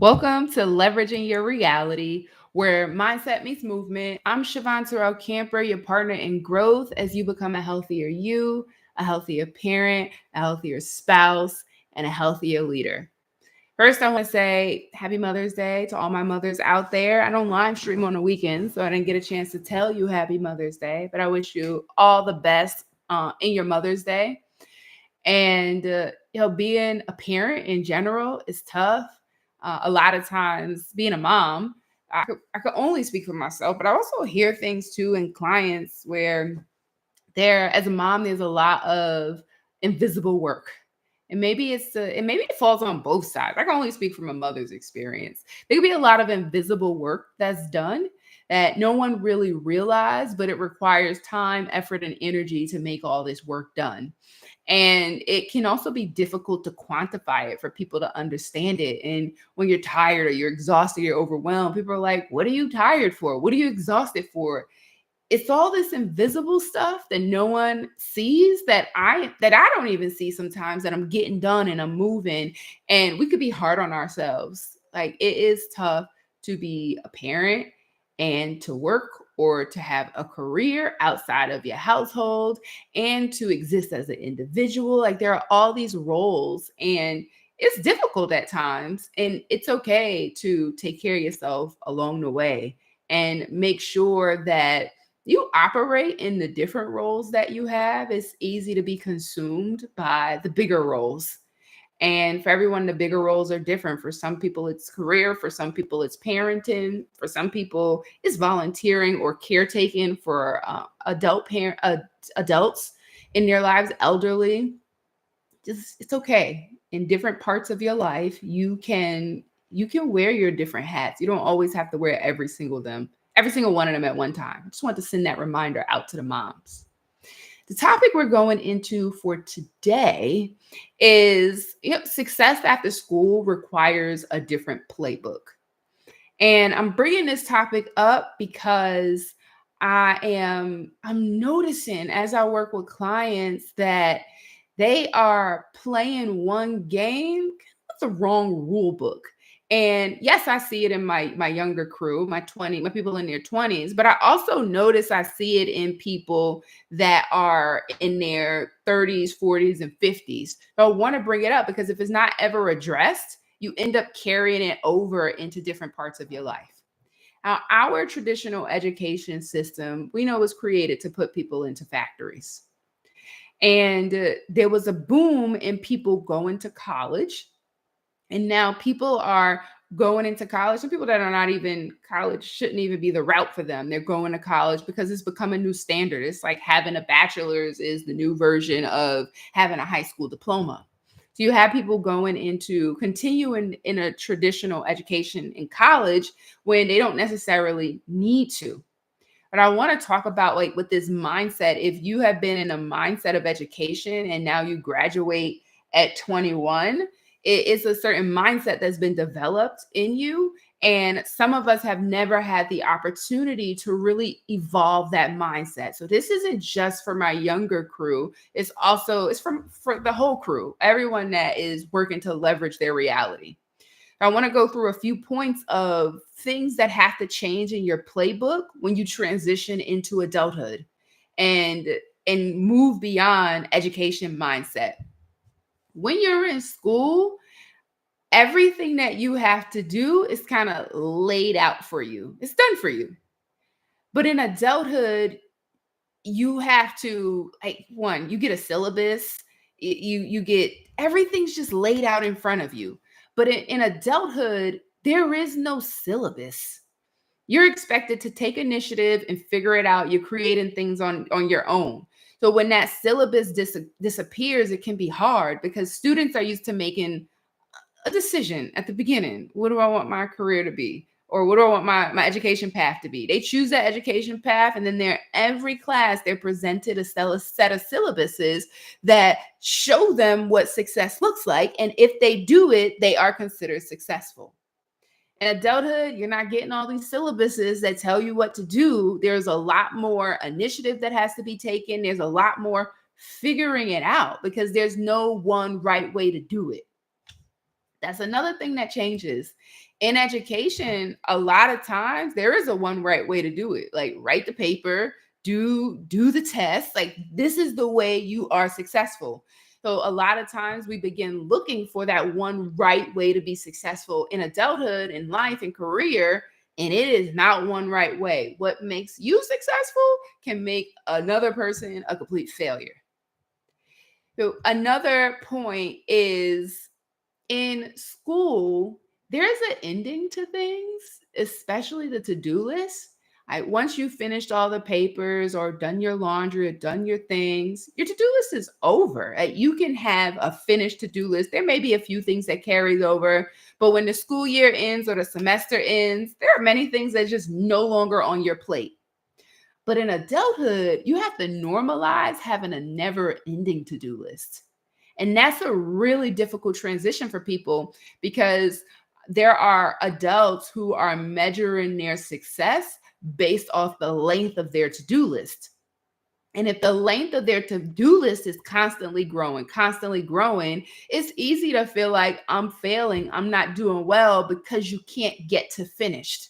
Welcome to Leveraging Your Reality, where mindset meets movement. I'm Shavon Camper, your partner in growth as you become a healthier you, a healthier parent, a healthier spouse, and a healthier leader. First, I want to say Happy Mother's Day to all my mothers out there. I don't live stream on the weekends, so I didn't get a chance to tell you Happy Mother's Day, but I wish you all the best in your Mother's Day. And being a parent in general is tough. A lot of times, being a mom, I could only speak for myself, but I also hear things too in clients where as a mom, there's a lot of invisible work. And maybe it falls on both sides. I can only speak from a mother's experience. There could be a lot of invisible work that's done that no one really realized, but it requires time, effort, and energy to make all this work done. And it can also be difficult to quantify it for people to understand it. And when you're tired or you're exhausted, you're overwhelmed, people are like, what are you tired for? What are you exhausted for? It's all this invisible stuff that no one sees that I don't even see sometimes, that I'm getting done and I'm moving. And we could be hard on ourselves. Like, it is tough to be a parent and to work or to have a career outside of your household and to exist as an individual. Like, there are all these roles, and it's difficult at times, and it's okay to take care of yourself along the way and make sure that you operate in the different roles that you have. It's easy to be consumed by the bigger roles. And for everyone, the bigger roles are different. For some people, it's career. For some people, it's parenting. For some people, it's volunteering or caretaking for adults in their lives, elderly. Just, it's okay. In different parts of your life, you can wear your different hats. You don't always have to wear every single one of them at one time. I just want to send that reminder out to the moms. The topic we're going into for today is, success after school requires a different playbook. And I'm bringing this topic up because I'm noticing as I work with clients that they are playing one game with the wrong rule book. And yes, I see it in my younger crew, my people in their 20s, but I also notice I see it in people that are in their 30s, 40s, and 50s. So I want to bring it up because if it's not ever addressed, you end up carrying it over into different parts of your life. Now, our traditional education system, we know, was created to put people into factories. And there was a boom in people going to college. And now people are going into college. Some people that are not even college shouldn't even be the route for them. They're going to college because it's become a new standard. It's like having a bachelor's is the new version of having a high school diploma. So you have people going into continuing in a traditional education in college when they don't necessarily need to. But I want to talk about, like, with this mindset, if you have been in a mindset of education and now you graduate at 21, it's a certain mindset that's been developed in you. And some of us have never had the opportunity to really evolve that mindset. So this isn't just for my younger crew. It's for the whole crew, everyone that is working to leverage their reality. I want to go through a few points of things that have to change in your playbook when you transition into adulthood and move beyond education mindset. When you're in school, everything that you have to do is kind of laid out for you. It's done for you. But in adulthood, you have to, like, one, you get a syllabus. You get, everything's just laid out in front of you. But in adulthood, there is no syllabus. You're expected to take initiative and figure it out. You're creating things on your own. So when that syllabus disappears, it can be hard because students are used to making a decision at the beginning. What do I want my career to be? Or what do I want my education path to be? They choose that education path, and then every class they're presented a set of syllabuses that show them what success looks like. And if they do it, they are considered successful. In adulthood, you're not getting all these syllabuses that tell you what to do. There's a lot more initiative that has to be taken. There's a lot more figuring it out because there's no one right way to do it. That's another thing that changes. In education, a lot of times there is a one right way to do it. Like write the paper, do the test. Like this is the way you are successful. So a lot of times we begin looking for that one right way to be successful in adulthood, in life, and career, and it is not one right way. What makes you successful can make another person a complete failure. So another point is in school, there's an ending to things, especially the to-do list. Once you've finished all the papers or done your laundry or done your things, your to-do list is over. You can have a finished to-do list. There may be a few things that carries over, but when the school year ends or the semester ends, there are many things that just no longer on your plate. But in adulthood, you have to normalize having a never-ending to-do list. And that's a really difficult transition for people because there are adults who are measuring their success based off the length of their to-do list. And if the length of their to-do list is constantly growing, it's easy to feel like I'm failing, I'm not doing well because you can't get to finished.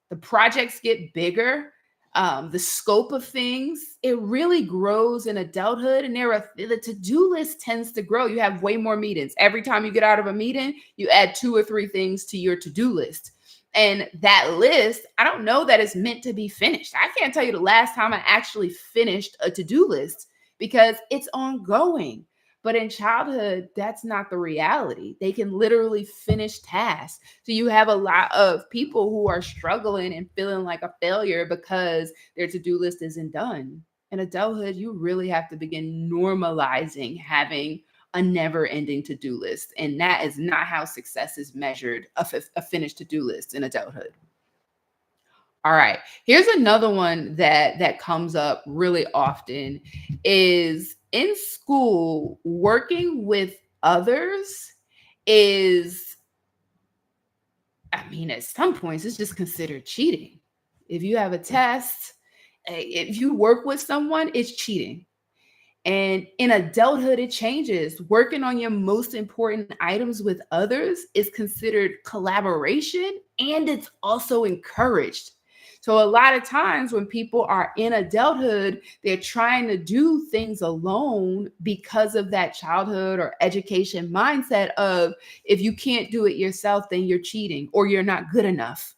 The projects get bigger, the scope of things, it really grows in adulthood. And the to-do list tends to grow. You have way more meetings. Every time you get out of a meeting, you add 2 or 3 things to your to-do list. And that list, I don't know that it's meant to be finished. I can't tell you the last time I actually finished a to-do list because it's ongoing. But in childhood, that's not the reality. They can literally finish tasks. So you have a lot of people who are struggling and feeling like a failure because their to-do list isn't done. In adulthood, you really have to begin normalizing having a never-ending to-do list. And that is not how success is measured, a finished to-do list in adulthood. All right. Here's another one that comes up really often is in school, working with others is, I mean, at some points, it's just considered cheating. If you have a test, if you work with someone, it's cheating. And in adulthood, it changes. Working on your most important items with others is considered collaboration and it's also encouraged. So, a lot of times when people are in adulthood, they're trying to do things alone because of that childhood or education mindset of if you can't do it yourself, then you're cheating or you're not good enough.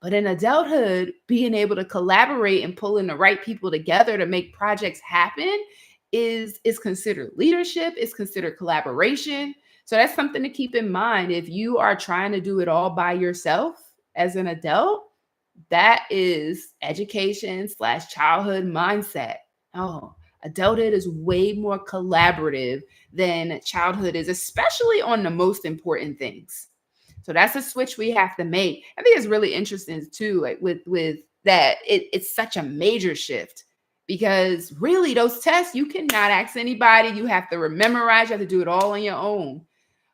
But in adulthood, being able to collaborate and pulling the right people together to make projects happen is considered leadership, is considered collaboration. So that's something to keep in mind. If you are trying to do it all by yourself as an adult, that is education/childhood mindset. Oh, adulthood is way more collaborative than childhood is, especially on the most important things. So that's a switch we have to make. I think it's really interesting too, like with that, it's such a major shift because really those tests you cannot ask anybody. You have to memorize. You have to do it all on your own.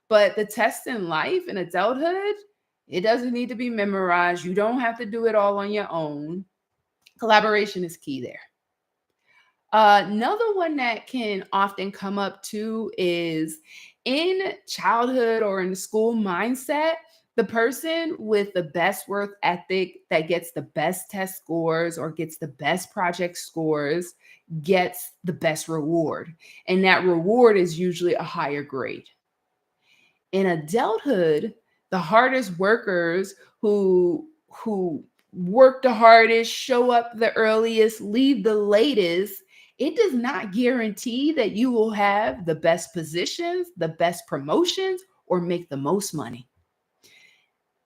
But the tests in life in adulthood, it doesn't need to be memorized. You don't have to do it all on your own. Collaboration is key there. Another one that can often come up too is in childhood or in the school mindset, the person with the best work ethic that gets the best test scores or gets the best project scores gets the best reward. And that reward is usually a higher grade. In adulthood, the hardest workers who work the hardest, show up the earliest, leave the latest, it does not guarantee that you will have the best positions, the best promotions, or make the most money.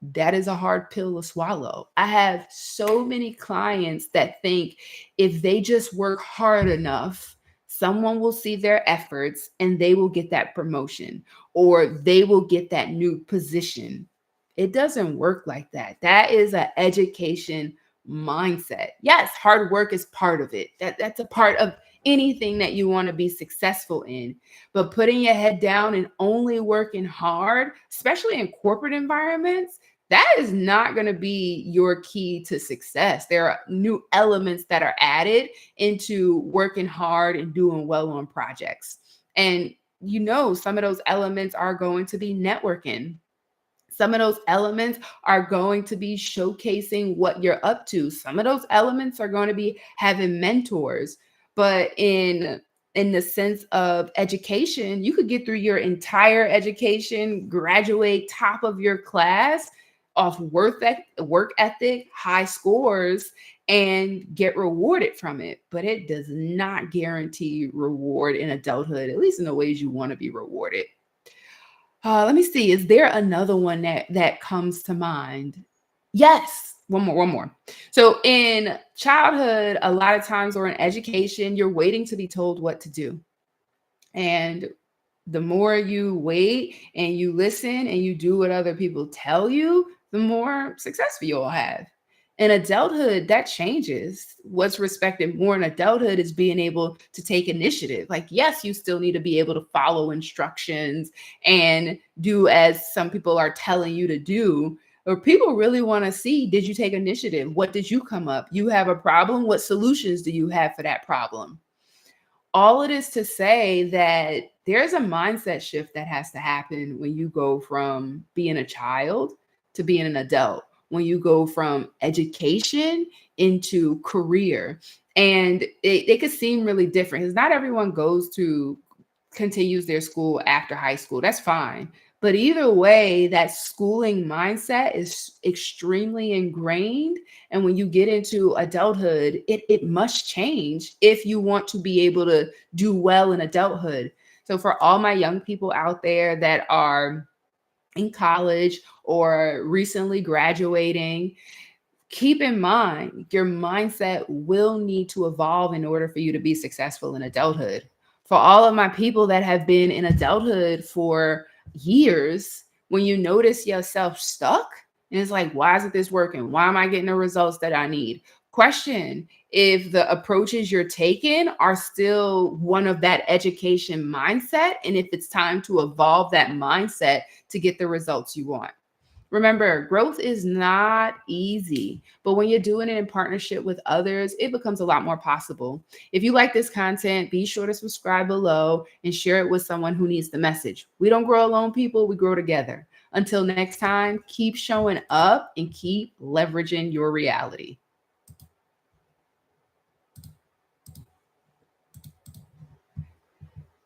That is a hard pill to swallow. I have so many clients that think if they just work hard enough, someone will see their efforts and they will get that promotion or they will get that new position. It doesn't work like that. That is an education mindset. Yes, hard work is part of it. That's a part of anything that you want to be successful in. But putting your head down and only working hard, especially in corporate environments, that is not going to be your key to success. There are new elements that are added into working hard and doing well on projects. And some of those elements are going to be networking. Some of those elements are going to be showcasing what you're up to. Some of those elements are going to be having mentors. But in the sense of education, you could get through your entire education, graduate top of your class off work ethic, high scores, and get rewarded from it. But it does not guarantee reward in adulthood, at least in the ways you want to be rewarded. Let me see. Is there another one that comes to mind? Yes. One more. So in childhood, a lot of times, or in education, you're waiting to be told what to do. And the more you wait and you listen and you do what other people tell you, the more successful you'll have. In adulthood, that changes. What's respected more in adulthood is being able to take initiative. Like, yes, you still need to be able to follow instructions and do as some people are telling you to do. Or people really want to see, did you take initiative? What did you come up? You have a problem. What solutions do you have for that problem? All it is to say that there's a mindset shift that has to happen when you go from being a child to being an adult, when you go from education into career. And it could seem really different because not everyone continues their school after high school. That's fine. But either way, that schooling mindset is extremely ingrained. And when you get into adulthood, it must change if you want to be able to do well in adulthood. So for all my young people out there that are in college or recently graduating, keep in mind your mindset will need to evolve in order for you to be successful in adulthood. For all of my people that have been in adulthood for years, when you notice yourself stuck and it's like, why isn't this working? Why am I getting the results that I need? Question if the approaches you're taking are still one of that education mindset, and if it's time to evolve that mindset to get the results you want. Remember, growth is not easy, but when you're doing it in partnership with others, it becomes a lot more possible. If you like this content, be sure to subscribe below and share it with someone who needs the message. We don't grow alone, people, we grow together. Until next time, keep showing up and keep leveraging your reality.